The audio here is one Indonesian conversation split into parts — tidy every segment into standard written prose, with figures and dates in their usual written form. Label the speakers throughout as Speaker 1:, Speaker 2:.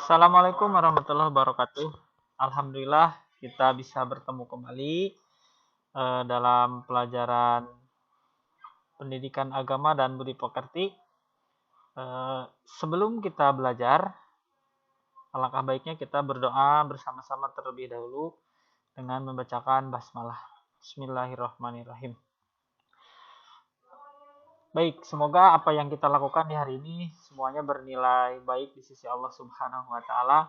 Speaker 1: Assalamualaikum warahmatullahi wabarakatuh. Alhamdulillah kita bisa bertemu kembali dalam pelajaran pendidikan agama dan budi pekerti. Sebelum kita belajar, alangkah baiknya kita berdoa bersama-sama terlebih dahulu dengan membacakan basmalah. Bismillahirrahmanirrahim. Baik, semoga apa yang kita lakukan di hari ini semuanya bernilai baik di sisi Allah Subhanahu wa taala.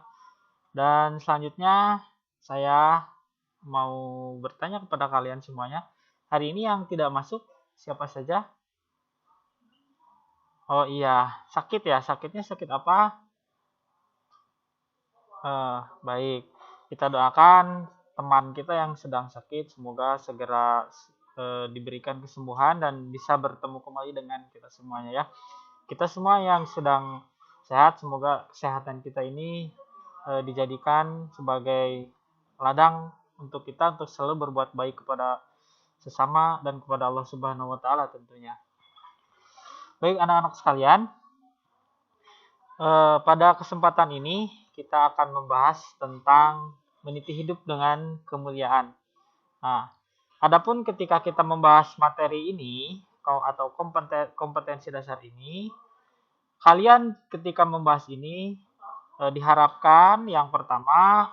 Speaker 1: Dan selanjutnya saya mau bertanya kepada kalian semuanya. Hari ini yang tidak masuk siapa saja? Oh iya, sakit ya. Sakitnya sakit apa? Baik. Kita doakan teman kita yang sedang sakit semoga segera diberikan kesembuhan dan bisa bertemu kembali dengan kita semuanya ya. Kita semua yang sedang sehat, semoga kesehatan kita ini dijadikan sebagai ladang untuk kita untuk selalu berbuat baik kepada sesama dan kepada Allah Subhanahu wa taala tentunya. Baik anak-anak sekalian, pada kesempatan ini kita akan membahas tentang meniti hidup dengan kemuliaan. Nah, adapun ketika kita membahas materi ini atau kompetensi dasar ini, kalian ketika membahas ini diharapkan yang pertama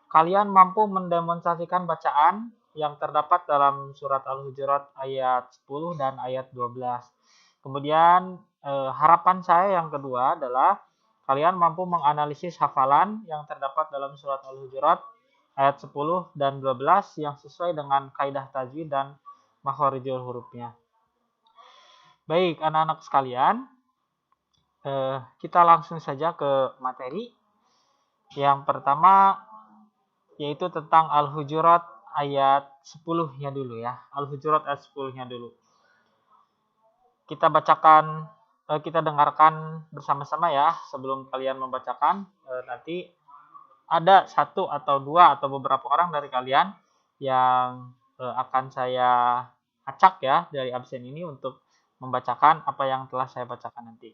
Speaker 1: kalian mampu mendemonstrasikan bacaan yang terdapat dalam surat Al-Hujurat ayat 10 dan ayat 12. Kemudian harapan saya yang kedua adalah kalian mampu menganalisis hafalan yang terdapat dalam surat Al-Hujurat ayat 10 dan 12 yang sesuai dengan kaidah tajwid dan makharijul hurufnya. Baik, anak-anak sekalian, kita langsung saja ke materi. Yang pertama yaitu tentang Al-Hujurat ayat 10-nya dulu ya. Al-Hujurat ayat 10-nya dulu. Kita bacakan, kita dengarkan bersama-sama ya sebelum kalian membacakan. Nanti ada satu atau dua atau beberapa orang dari kalian yang akan saya acak ya dari absen ini untuk membacakan apa yang telah saya bacakan nanti.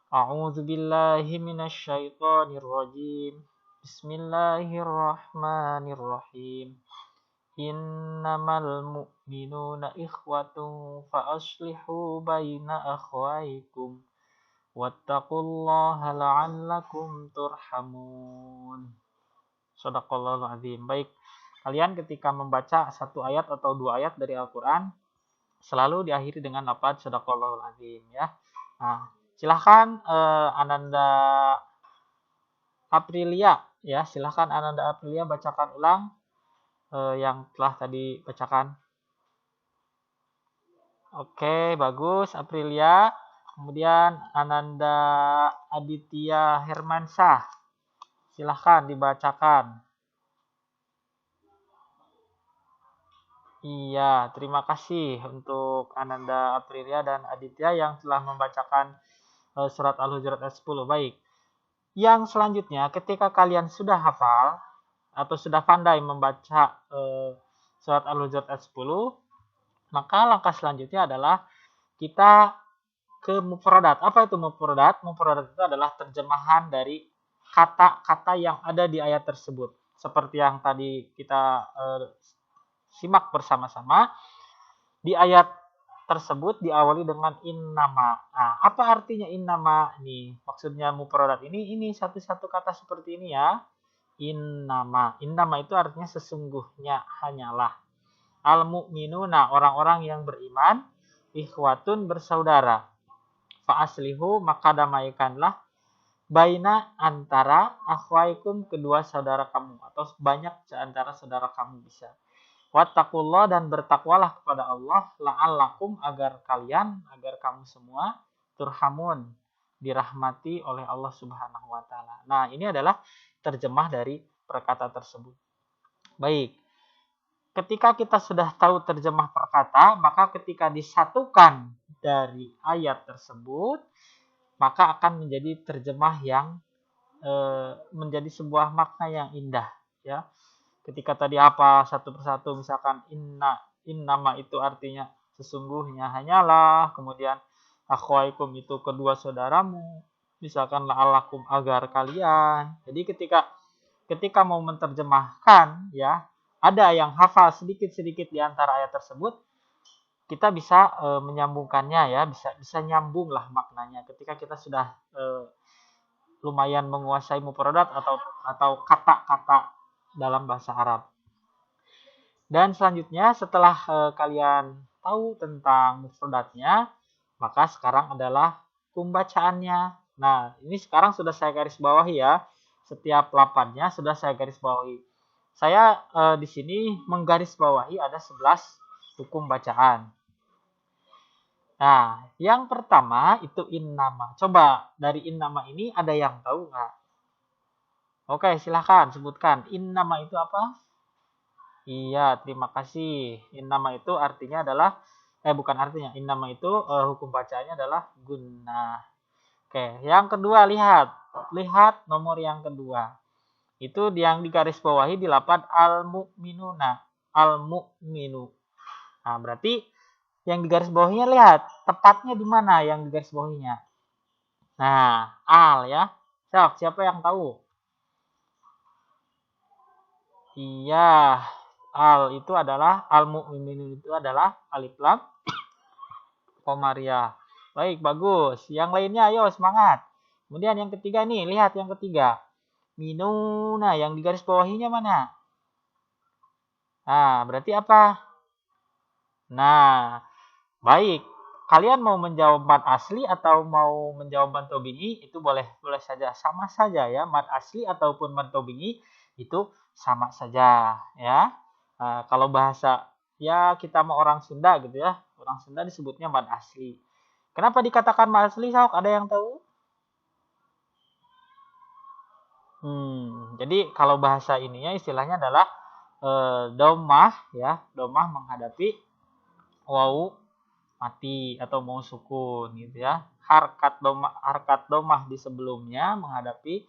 Speaker 1: A'udzubillahi minasyaitonirrajim. Bismillahirrahmanirrahim. Innamal mu'minuna ikhwatun fa aslihu baina akhwaikum wattaqullaha la'allakum turhamun. Shadaqallahul azim. Baik, kalian ketika membaca satu ayat atau dua ayat dari Al-Qur'an selalu diakhiri dengan lafaz shadaqallahul azim ya. Nah, silahkan Ananda Aprilia ya, silahkan Ananda Aprilia bacakan ulang yang telah tadi bacakan. Oke, bagus Aprilia. Kemudian Ananda Aditya Hermansyah, silahkan dibacakan. Iya, terima kasih untuk Ananda Aprilia dan Aditya yang telah membacakan surat Al-Hujurat ayat 10. Baik. Yang selanjutnya, ketika kalian sudah hafal atau sudah pandai membaca surat Al-Hujurat ayat 10, maka langkah selanjutnya adalah kita ke mufradat. Apa itu mufradat? Mufradat itu adalah terjemahan dari kata-kata yang ada di ayat tersebut. Seperti yang tadi kita simak bersama-sama, di ayat tersebut diawali dengan innama. Nah, apa artinya innama nih? Maksudnya mufradat ini satu-satu kata seperti ini ya. Innama. Innama itu artinya sesungguhnya, hanyalah. Al-mu'minuna, orang-orang yang beriman, ikhwatun, bersaudara. Fa'aslihu, maka damaikanlah, baina, antara, akhwaikum, kedua saudara kamu, atau banyak antara saudara kamu bisa. Wattaqullah, dan bertakwalah kepada Allah, la'allakum, agar kalian, agar kamu semua, turhamun, dirahmati oleh Allah Subhanahu wa taala. Nah, ini adalah terjemah dari perkata tersebut. Baik. Ketika kita sudah tahu terjemah perkata, maka ketika disatukan dari ayat tersebut, maka akan menjadi terjemah yang menjadi sebuah makna yang indah ya. Ketika tadi apa satu persatu, misalkan innama itu artinya sesungguhnya, hanyalah, kemudian akhwaikum itu kedua saudaramu, misalkan la'allakum agar kalian. Jadi ketika mau menerjemahkan ya, ada yang hafal sedikit-sedikit di antara ayat tersebut, kita bisa menyambungkannya ya, bisa nyambung lah maknanya ketika kita sudah lumayan menguasai mufradat atau kata-kata dalam bahasa Arab. Dan selanjutnya setelah kalian tahu tentang mufradatnya, maka sekarang adalah pembacaannya. Nah, ini sekarang sudah saya garis bawahi ya. Setiap lapannya sudah saya garis bawahi. Saya di sini menggaris bawahi ada 11 hukum bacaan. Nah, yang pertama itu innama. Coba dari innama ini ada yang tahu nggak? Oke, silahkan sebutkan. Innama itu apa? Iya, terima kasih. Innama itu artinya adalah, bukan artinya. Innama itu hukum bacaannya adalah gunnah. Oke, yang kedua lihat. Lihat nomor yang kedua. Itu yang digaris bawahi di lapan al-mu'minuna. Al-mu'minu. Nah, berarti yang digaris bawahinya lihat. Tepatnya di mana yang digaris bawahinya? Nah, al ya. Siapa yang tahu? Iya, al itu adalah al-mu'minu itu adalah alif lam komariah. Baik, bagus. Yang lainnya ayo semangat. Kemudian yang ketiga nih, lihat yang ketiga. Minuna yang di garis bawahinya mana? Nah, berarti apa? Nah, baik. Kalian mau menjawab mad asli atau mau menjawab mad tabi'i itu boleh saja, sama saja ya. Mad asli ataupun mad tabi'i itu sama saja ya. Kalau bahasa ya kita mau orang Sunda gitu ya. Orang Sunda disebutnya mad asli. Kenapa dikatakan mad asli, Sok? Ada yang tahu? Jadi kalau bahasa ininya istilahnya adalah domah ya, domah menghadapi wawu mati atau mau sukun gitu ya. Harkat domah di sebelumnya menghadapi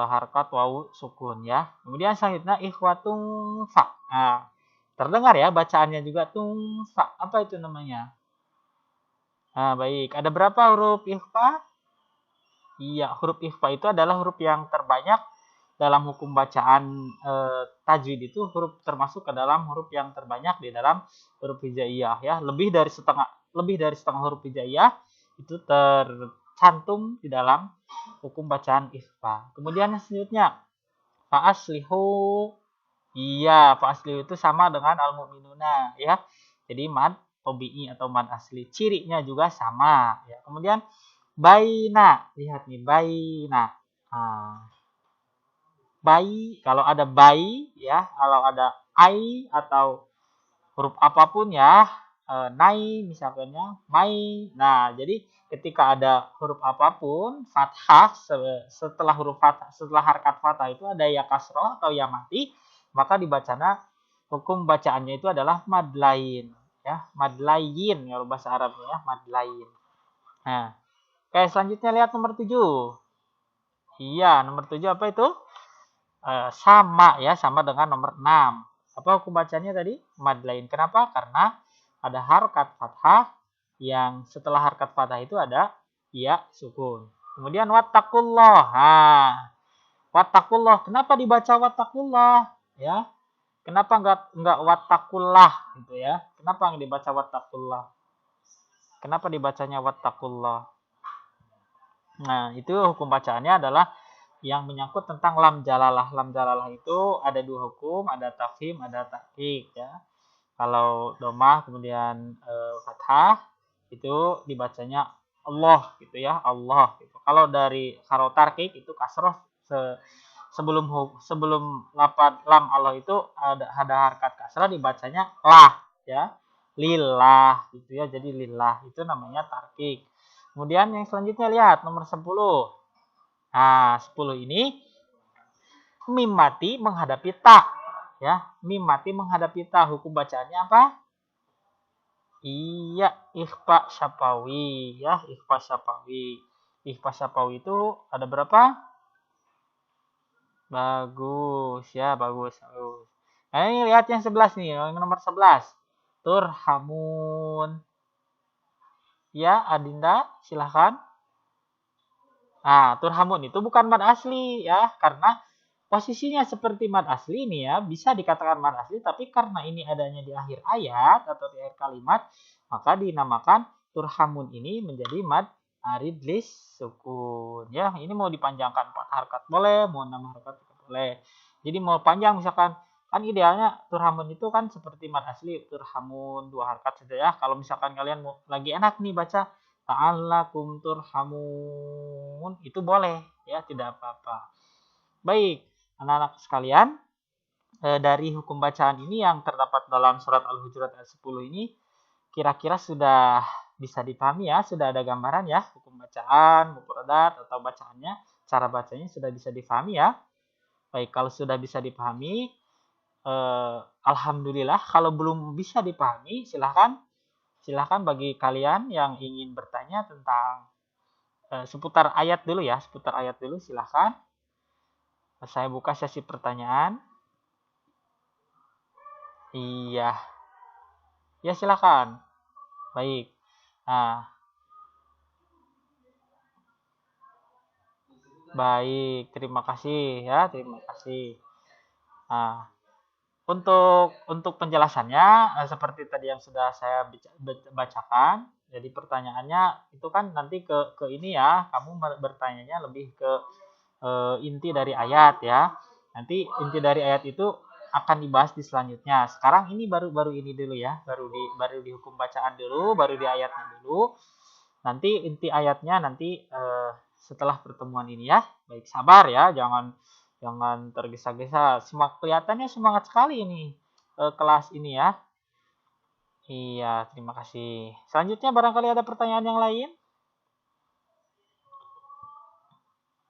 Speaker 1: harkat wawu sukun ya. Kemudian selanjutnya ikhwatung fa. Nah, terdengar ya bacaannya juga tungfa. Apa itu namanya? Nah, baik. Ada berapa huruf ikhfa? Iya, huruf ikhfa itu adalah huruf yang terbanyak dalam hukum bacaan tajwid itu termasuk ke dalam huruf yang terbanyak di dalam huruf hijaiyah ya. Lebih dari setengah huruf hijaiyah itu tercantum di dalam hukum bacaan ikhfa. Kemudian selanjutnya fa'aslihu. Iya, fa'aslihu itu sama dengan al-mu'minuna ya. Jadi mad tabi'i atau mad asli. Cirinya juga sama ya. Kemudian baina, lihat nih baina. Nah, bayi, kalau ada bayi ya, kalau ada ai atau huruf apapun ya, nai misalnya, mai. Nah, jadi ketika ada huruf apapun, fathah setelah huruf fathah, setelah harkat fathah itu ada ya kasroh atau ya mati, maka dibacana hukum bacaannya itu adalah mad lain ya, mad lain kalau bahasa Arabnya ya, mad lain. Nah, oke, selanjutnya lihat nomor 7. Iya, nomor 7 apa itu? Sama ya, sama dengan nomor 6. Apa hukum bacanya tadi? Mad lain. Kenapa? Karena ada harkat fathah yang setelah harkat fathah itu ada ya sukun. Kemudian wattaqullah. Nah, wattaqullah. Kenapa dibaca wattaqullah? Ya. Kenapa enggak wattaqullah gitu ya? Kenapa enggak dibaca wattaqullah? Kenapa dibacanya wattaqullah? Nah, itu hukum bacaannya adalah yang menyangkut tentang lam jalalah. Lam jalalah itu ada dua hukum, ada tafhim, ada tahqiq ya. Kalau domah kemudian fathah itu dibacanya Allah gitu ya, Allah gitu. Kalau dari karo tarqiq itu kasroh sebelum lam Allah itu ada harkat kasrah dibacanya lah ya. Lillah gitu ya. Jadi lillah itu namanya tarqiq. Kemudian yang selanjutnya lihat nomor 10. Nah, 10 ini mim mati menghadapi ta ya. Mim mati menghadapi ta, hukum bacaannya apa? Iya, ikhfa syafawi ya, ikhfa syafawi. Ikhfa syafawi itu ada berapa? Bagus ya, bagus. Nah, ini lihat yang 11 nih, yang nomor 11. Turhamun. Ya, Adinda, silahkan. Nah, turhamun itu bukan mad asli ya, karena posisinya seperti mad asli ini ya, bisa dikatakan mad asli, tapi karena ini adanya di akhir ayat atau di akhir kalimat, maka dinamakan turhamun ini menjadi mad arid lis sukun ya. Ini mau dipanjangkan 4 harakat boleh, mau 6 harakat boleh. Jadi mau panjang misalkan, kan idealnya turhamun itu kan seperti mad asli, turhamun 2 harakat saja ya. Kalau misalkan kalian mau lagi enak nih baca ta'allakum turhamun, itu boleh ya, tidak apa-apa. Baik, anak-anak sekalian, dari hukum bacaan ini yang terdapat dalam surat Al-Hujurat ayat 10 ini kira-kira sudah bisa dipahami ya, sudah ada gambaran ya, hukum bacaan, mufradat atau bacaannya, cara bacanya sudah bisa dipahami ya. Baik, kalau sudah bisa dipahami, alhamdulillah. Kalau belum bisa dipahami, silahkan bagi kalian yang ingin bertanya tentang seputar ayat dulu ya, seputar ayat dulu silahkan. Saya buka sesi pertanyaan. Iya, ya silahkan. Baik. Nah, baik. Terima kasih ya, terima kasih. Nah, untuk penjelasannya seperti tadi yang sudah saya bacakan. Jadi pertanyaannya itu kan nanti ke ini ya, kamu bertanyanya lebih ke inti dari ayat ya. Nanti inti dari ayat itu akan dibahas di selanjutnya. Sekarang ini baru ini dulu ya, baru di hukum bacaan dulu, baru di ayatnya dulu. Nanti inti ayatnya nanti setelah pertemuan ini ya. Baik, sabar ya, jangan tergesa-gesa. Kelihatannya semangat sekali ini kelas ini ya. Iya, terima kasih. Selanjutnya barangkali ada pertanyaan yang lain?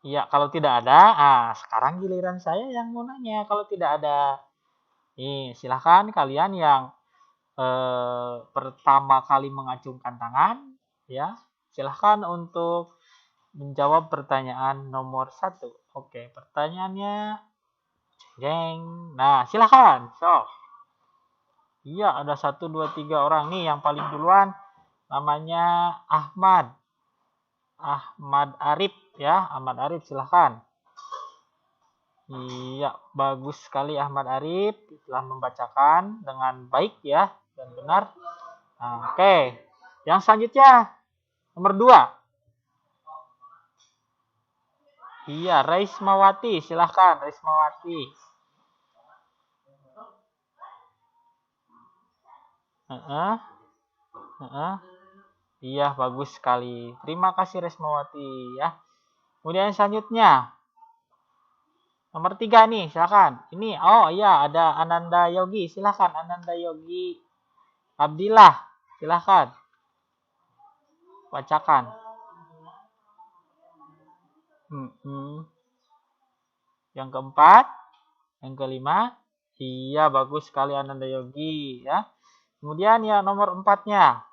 Speaker 1: Iya, kalau tidak ada, sekarang giliran saya yang mau nanya. Kalau tidak ada, nih silahkan kalian yang pertama kali mengacungkan tangan, ya silahkan untuk menjawab pertanyaan nomor 1. Oke, pertanyaannya, jeng. Nah, silahkan. So, iya ada 1, 2, 3 orang nih yang paling duluan. Namanya Ahmad Arif ya, Ahmad Arif silahkan. Iya, bagus sekali Ahmad Arif telah membacakan dengan baik ya dan benar. Nah, oke, yang selanjutnya nomor 2. Iya, Raismawati silahkan, Raismawati. Iya, bagus sekali. Terima kasih Raismawati ya. Kemudian selanjutnya nomor 3 nih, silakan. Ini, oh iya ada Ananda Yogi, silakan Ananda Yogi Abdillah, silakan. Bacakan. Yang keempat, yang kelima, iya bagus sekali Ananda Yogi ya. Kemudian ya nomor 4-nya.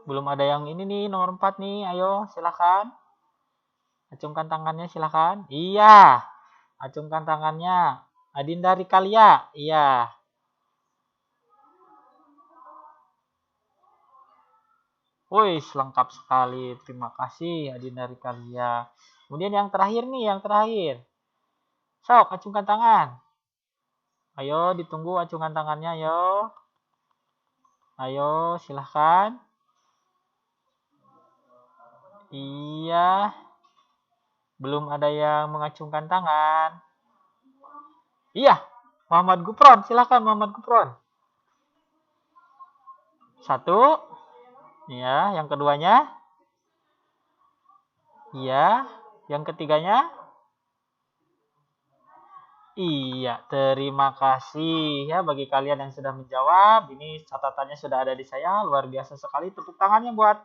Speaker 1: Belum ada yang ini nih, nomor 4 nih, ayo silakan. Acungkan tangannya silakan. Iya, acungkan tangannya. Adinda Rikalia, iya. Wih, lengkap sekali. Terima kasih Adinda Rikalia. Kemudian yang terakhir nih, yang terakhir. Sok, acungkan tangan. Ayo, ditunggu acungkan tangannya, ayo. Ayo, silahkan. Iya. Belum ada yang mengacungkan tangan. Iya, Muhammad Gupron. Silahkan Muhammad Gupron. 1. Ya, yang keduanya. Iya, yang ketiganya. Iya, terima kasih ya bagi kalian yang sudah menjawab. Ini catatannya sudah ada di saya. Luar biasa sekali. Tepuk tangannya buat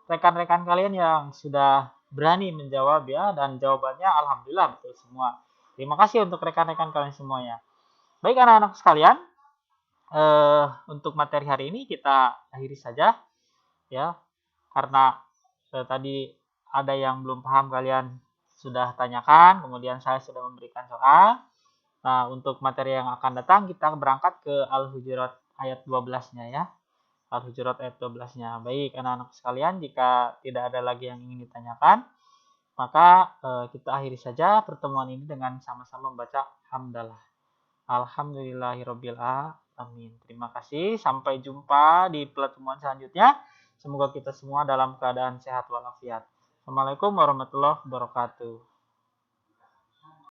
Speaker 1: rekan-rekan kalian yang sudah berani menjawab ya. Dan jawabannya alhamdulillah betul semua. Terima kasih untuk rekan-rekan kalian semuanya. Baik anak-anak sekalian. Untuk materi hari ini kita akhiri saja ya. Karena tadi ada yang belum paham kalian sudah tanyakan. Kemudian saya sudah memberikan soal. Nah, untuk materi yang akan datang kita berangkat ke Al-Hujurat ayat 12-nya ya. Al-Hujurat ayat 12-nya. Baik, anak-anak sekalian, jika tidak ada lagi yang ingin ditanyakan, maka kita akhiri saja pertemuan ini dengan sama-sama membaca hamdalah. Alhamdulillahirabbil alamin. Terima kasih. Sampai jumpa di pertemuan selanjutnya. Semoga kita semua dalam keadaan sehat walafiat. Assalamualaikum warahmatullahi wabarakatuh.